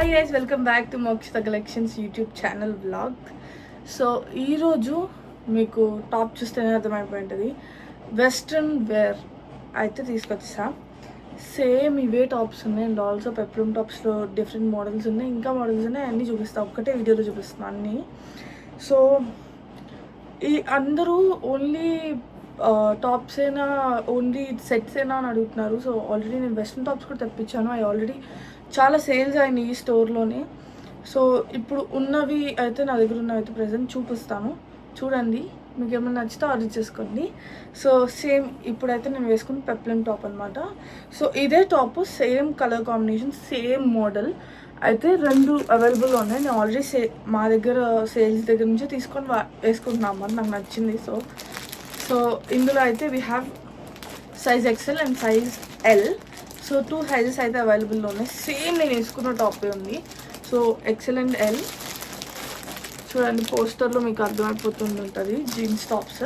Hi guys, welcome back to Mokshita collections YouTube channel vlog. So ఈరోజు మీకు top చూస్తేనే అర్థమైపోయింటుంది. Western wear అయితే తీసుకొచ్చా. సేమ్ ఇవే టాప్స్ ఉన్నాయి అండ్ ఆల్సో పెప్లూమ్ టాప్స్లో డిఫరెంట్ మోడల్స్ ఉన్నాయి, ఇంకా మోడల్స్ ఉన్నాయి. అన్నీ చూపిస్తాను, ఒక్కటే వీడియోలో చూపిస్తున్నాను అన్నీ. సో ఈ అందరూ ఓన్లీ టాప్స్ అయినా ఓన్లీ సెట్స్ అయినా అని అడుగుతున్నారు. సో ఆల్రెడీ నేను వెస్ట్రన్ టాప్స్ కూడా తెప్పించాను. అవి ఆల్రెడీ చాలా సేల్స్ అయినాయి ఈ స్టోర్లోనే. సో ఇప్పుడు ఉన్నవి అయితే నా దగ్గర ఉన్నవి అయితే ప్రజెంట్ చూపిస్తాను, చూడండి. మీకు ఏమైనా నచ్చితే ఆర్డర్ చేసుకోండి. సో సేమ్ ఇప్పుడైతే నేను వేసుకున్న పెప్లమ్ టాప్ అనమాట. సో ఇదే top same colour combination, same model అయితే రెండు అవైలబుల్గా ఉన్నాయి. నేను ఆల్రెడీ మా దగ్గర సేల్స్ దగ్గర నుంచి తీసుకొని వేసుకుంటున్నాం అని నాకు నచ్చింది. సో ఇందులో అయితే we have size XL and size L. So 2 sizes అయితే అవైలబుల్లో ఉన్నాయి. సేమ్ నేను వేసుకున్న టాపే ఉంది. సో ఎక్సెల్ అండ్ ఎల్ చూడండి, పోస్టర్లో మీకు అర్థమైపోతుంటుంది జీన్స్ టాప్స్.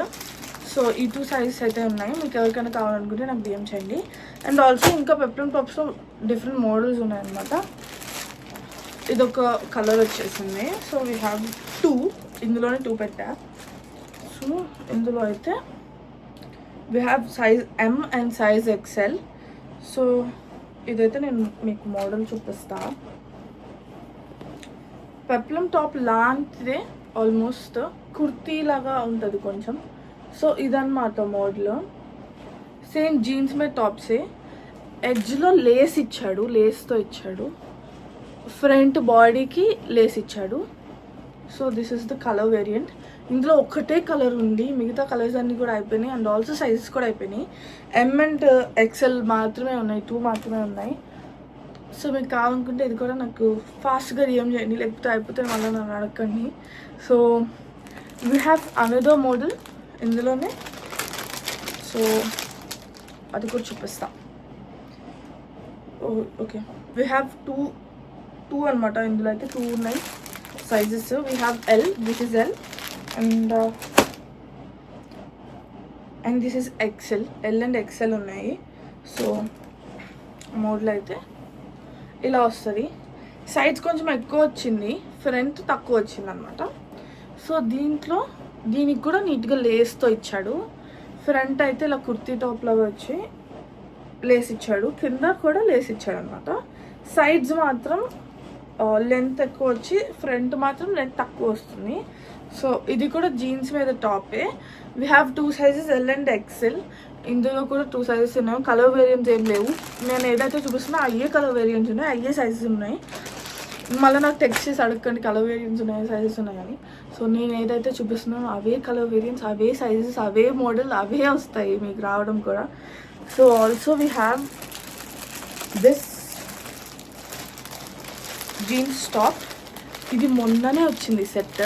సో ఈ 2 సైజెస్ అయితే ఉన్నాయి. మీకు ఎవరికైనా కావాలనుకుంటే నాకు డిఎం చేయండి. అండ్ ఆల్సో ఇంకా పెప్లమ్ టాప్స్లో డిఫరెంట్ మోడల్స్ ఉన్నాయన్నమాట. ఇదొక కలర్ వచ్చేసింది. సో వీ హ్యావ్ 2, ఇందులోనే 2 పెట్టా. సో ఇందులో అయితే we have size M and size XL. So ఇదైతే నేను మీకు మోడల్ చూపిస్తా. పెప్లమ్ టాప్ లాంటిదే, ఆల్మోస్ట్ కుర్తీ లాగా ఉంటుంది కొంచెం. సో ఇదన్నమాట మోడల్. సేమ్ జీన్స్ మీద టాప్సే, ఎడ్జ్లో లేస్ ఇచ్చాడు, లేస్తో ఇచ్చాడు. ఫ్రంట్ బాడీకి లేస్ ఇచ్చాడు. So this is the colour variant. ఇందులో ఒక్కటే కలర్ ఉంది, మిగతా కలర్స్ అన్నీ కూడా అయిపోయినాయి. అండ్ ఆల్సో సైజెస్ కూడా అయిపోయినాయి. ఎం అండ్ ఎక్సెల్ మాత్రమే ఉన్నాయి, 2 మాత్రమే ఉన్నాయి. సో మీకు కావాలనుకుంటే ఇది కూడా నాకు ఫాస్ట్గా డిఎం చేయండి, లేకపోతే అయిపోతే మళ్ళీ నన్ను అడగండి. So we have another model ఇందులోనే. సో అది కూడా చూపిస్తా. ఓకే, వీ హ్యావ్ టూ అనమాట. ఇందులో అయితే 2 ఉన్నాయి sizes. We have L, this is L and this is XL. L and XL ఉన్నాయి. సో మోడల్ అయితే ఇలా వస్తుంది. సైజ్ కొంచెం ఎక్కువ వచ్చింది, ఫ్రంట్ తక్కువ వచ్చింది అనమాట. సో దీనికి కూడా నీట్గా లేస్తో ఇచ్చాడు. ఫ్రంట్ అయితే ఇలా కుర్తీ టాప్ లాగా వచ్చి లేస్ ఇచ్చాడు, కింద కూడా లేస్ ఇచ్చాడు అనమాట. సైడ్స్ మాత్రం లెంత్ ఎక్కువ వచ్చి ఫ్రంట్ మాత్రం లెంత్ తక్కువ వస్తుంది. సో ఇది కూడా జీన్స్ మీద టాపే. We have 2 sizes L and XL. ఇందులో కూడా 2 సైజెస్ ఉన్నాయి. కలర్ వేరియంట్స్ ఏం లేవు. నేను ఏదైతే చూపిస్తున్నా అయ్యే కలర్ వేరియంట్స్ ఉన్నాయి, అయ్యే సైజెస్ ఉన్నాయి. మళ్ళీ నాకు టెక్స్ట్ చేసి అడగండి కలర్ వేరియంట్స్ ఉన్నాయి, సైజెస్ ఉన్నాయని. సో నేను ఏదైతే చూపిస్తున్నానో అవే కలర్ వేరియంట్స్, అవే సైజెస్, అవే మోడల్, అవే వస్తాయి మీకు రావడం కూడా. So also we have this jeans top. ఇది మొన్ననే వచ్చింది సెట్.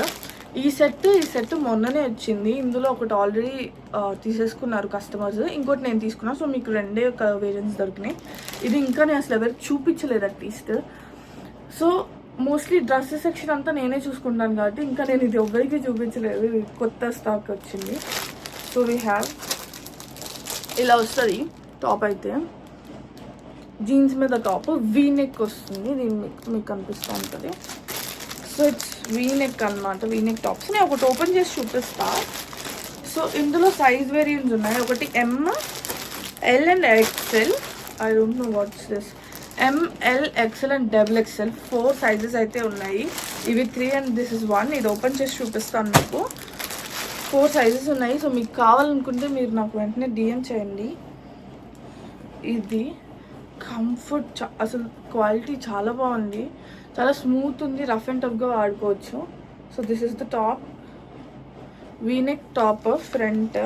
ఈ సెట్ మొన్ననే వచ్చింది. ఇందులో ఒకటి ఆల్రెడీ తీసేసుకున్నారు కస్టమర్స్, ఇంకోటి నేను తీసుకున్నాను. సో మీకు 2 కలర్ వేరియంట్స్ దొరికినాయి. ఇది ఇంకా నేను అసలు ఎవరికి చూపించలేదు at least. So mostly dresses section అంతా నేనే చూసుకుంటాను కాబట్టి ఇంకా నేను ఇది ఎవరికి చూపించలేదు. ఇది కొత్త స్టాక్ వచ్చింది. సో వీ హ్యావ్ ఇలా వస్తుంది టాప్. అయితే జీన్స్ మీద టాప్ వీ నెక్ వస్తుంది. దీన్ని మీకు కనిపిస్తూ ఉంటుంది. సో ఇట్స్ వీ నెక్ అనమాట, వీ నెక్ టాప్స్. నేను ఒకటి ఓపెన్ చేసి చూపిస్తా. సో ఇందులో సైజ్ వేరియంట్స్ ఉన్నాయి. ఒకటి M, L and XL. I don't know what's this. M, L, XL and double XL 4 sizes అయితే ఉన్నాయి. ఇవి 3 అండ్ దిస్ ఇస్ 1. ఇది ఓపెన్ చేసి చూపిస్తాను మీకు. 4 సైజెస్ ఉన్నాయి. సో మీకు కావాలనుకుంటే మీరు నాకు వెంటనే డిఎం చేయండి. ఇది కంఫర్ట్ అసలు క్వాలిటీ చాలా బాగుంది, చాలా స్మూత్ ఉంది, రఫ్ అండ్ టఫ్గా వాడుకోవచ్చు. So this is the top, V-neck top. Front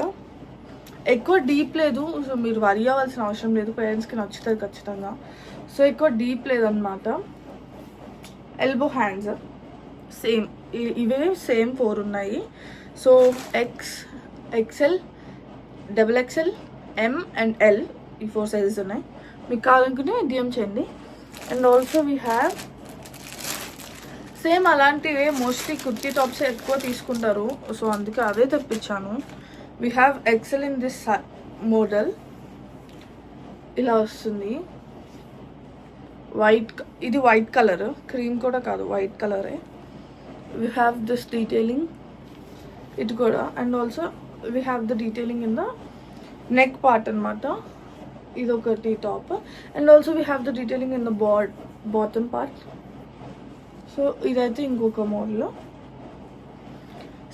ఎక్కువ డీప్ లేదు, సో మీరు వరి అవ్వాల్సిన అవసరం లేదు, పేరెంట్స్కి నచ్చుతుంది ఖచ్చితంగా. సో ఎక్కువ డీప్ లేదనమాట. ఎల్బో హ్యాండ్స్ సేమ్, ఇవే సేమ్ 4 ఉన్నాయి. So XL, double XL, M and L, ఈ 4 సైజెస్ ఉన్నాయి. మీకు కావాలనుకుంటే డిఎం చేయండి. And also we have same అలాంటివే, మోస్ట్లీ కుర్తీ టాప్స్ ఎక్కువ తీసుకుంటారు. సో అందుకే అదే తెప్పించాను. We have XL in this model. ఇలా వస్తుంది. ఇది వైట్ కలర్, క్రీమ్ కూడా కాదు, వైట్ కలరే. వీ హ్యావ్ దిస్ డీటెయిలింగ్ ఇది కూడా. And also we have the detailing in the neck part అనమాట. ఇది ఒకటి top. And also we have the detailing in the bottom part. So ఇదైతే ఇంకొక మోడల్.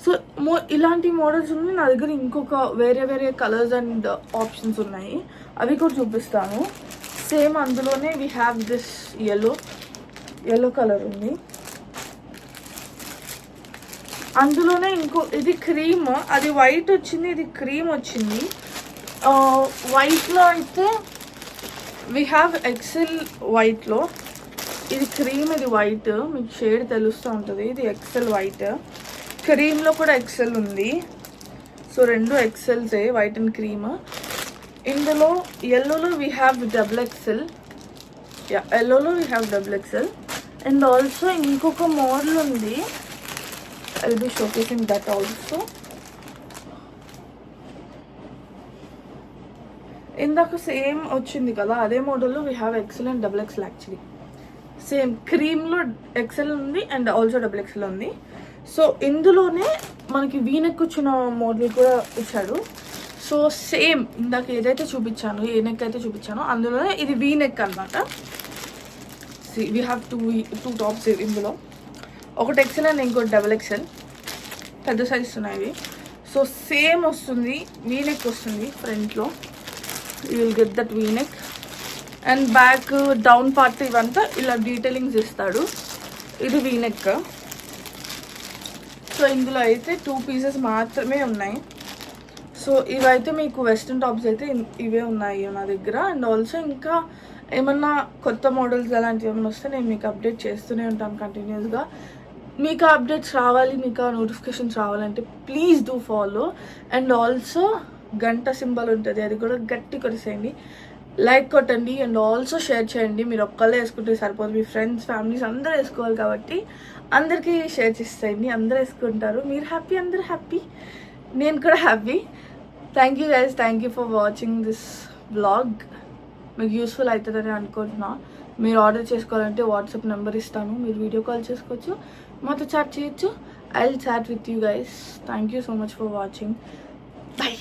సో ఇలాంటి మోడల్స్ ఉన్నాయి నా దగ్గర. ఇంకొక వేరే కలర్స్ అండ్ ఆప్షన్స్ ఉన్నాయి, అవి కూడా చూపిస్తాను. సేమ్ అందులోనే we have this yellow colour ఉంది. అందులోనే ఇది క్రీమ్, అది వైట్ వచ్చింది, ఇది క్రీమ్ వచ్చింది. వైట్లో అయితే వీ హ్యావ్ ఎక్సెల్ వైట్లో. ఇది క్రీమ్, ఇది వైట్, మీకు షేడ్ తెలుస్తూ ఉంటుంది. ఇది ఎక్సెల్ వైట్. క్రీమ్లో కూడా ఎక్సెల్ ఉంది. సో రెండు ఎక్సెల్సే, వైట్ అండ్ క్రీమ్. ఇందులో ఎల్లోలో వీ హ్యావ్ డబుల్ ఎక్సెల్. ఎల్లోలో we have double XL. And also ఇంకొక మోడల్ ఉంది, I'll be showcasing that also. ఇందాక సేమ్ వచ్చింది కదా, అదే మోడల్లో we have XL and double XL. Actually same క్రీమ్లో ఎక్సెల్ ఉంది అండ్ ఆల్సో డబుల్ ఎక్సెల్ ఉంది. సో ఇందులోనే మనకి వీనెక్ వచ్చిన మోడల్ కూడా ఇచ్చాడు. సో సేమ్ ఇందాక ఏదైతే చూపించాను, ఏ నెక్ అయితే చూపించానో అందులోనే ఇది వీనెక్ అనమాట. వీ హ్యావ్ టూ టాప్స్ ఇందులో. ఒకటి ఎక్సెల్ అండ్ ఇంకోటి డబుల్ ఎక్సెల్, పెద్ద సైజ్ ఉన్నాయి. సో సేమ్ వస్తుంది, వీనెక్ వస్తుంది ఫ్రంట్లో. You will get that V-neck. And back down part ఇవంతా ఇలా డీటెయిలింగ్స్ ఇస్తాడు. ఇది వీనెక్. సో ఇందులో అయితే 2 పీసెస్ మాత్రమే ఉన్నాయి. సో ఇవైతే మీకు వెస్ట్రన్ టాప్స్ అయితే ఇవే ఉన్నాయి నా దగ్గర. అండ్ ఆల్సో ఇంకా ఏమన్నా కొత్త మోడల్స్ అలాంటివి ఏమైనా వస్తే నేను మీకు అప్డేట్ చేస్తూనే ఉంటాను కంటిన్యూస్గా. మీకు అప్డేట్స్ రావాలి, మీకు నోటిఫికేషన్స్ రావాలంటే please do follow. And also గంట సింబల్ ఉంటుంది, అది కూడా గట్టి కొట్టేసేయండి, లైక్ కొట్టండి. అండ్ ఆల్సో షేర్ చేయండి. మీరు ఒక్కళ్ళే వేసుకుంటే సరిపోదు, మీ ఫ్రెండ్స్ ఫ్యామిలీస్ అందరూ వేసుకోవాలి కాబట్టి అందరికీ షేర్ చేసేయండి. అందరూ వేసుకుంటారు, మీరు హ్యాపీ, అందరూ హ్యాపీ, నేను కూడా happy. Thank you guys, thank you for watching this blog. మీకు యూస్ఫుల్ అవుతుందని అనుకుంటున్నా. మీరు ఆర్డర్ చేసుకోవాలంటే వాట్సాప్ నెంబర్ ఇస్తాను, మీరు వీడియో కాల్ చేసుకోవచ్చు, మాతో చాట్ చేయొచ్చు. I will chat with you guys. Thank you so much for watching. By.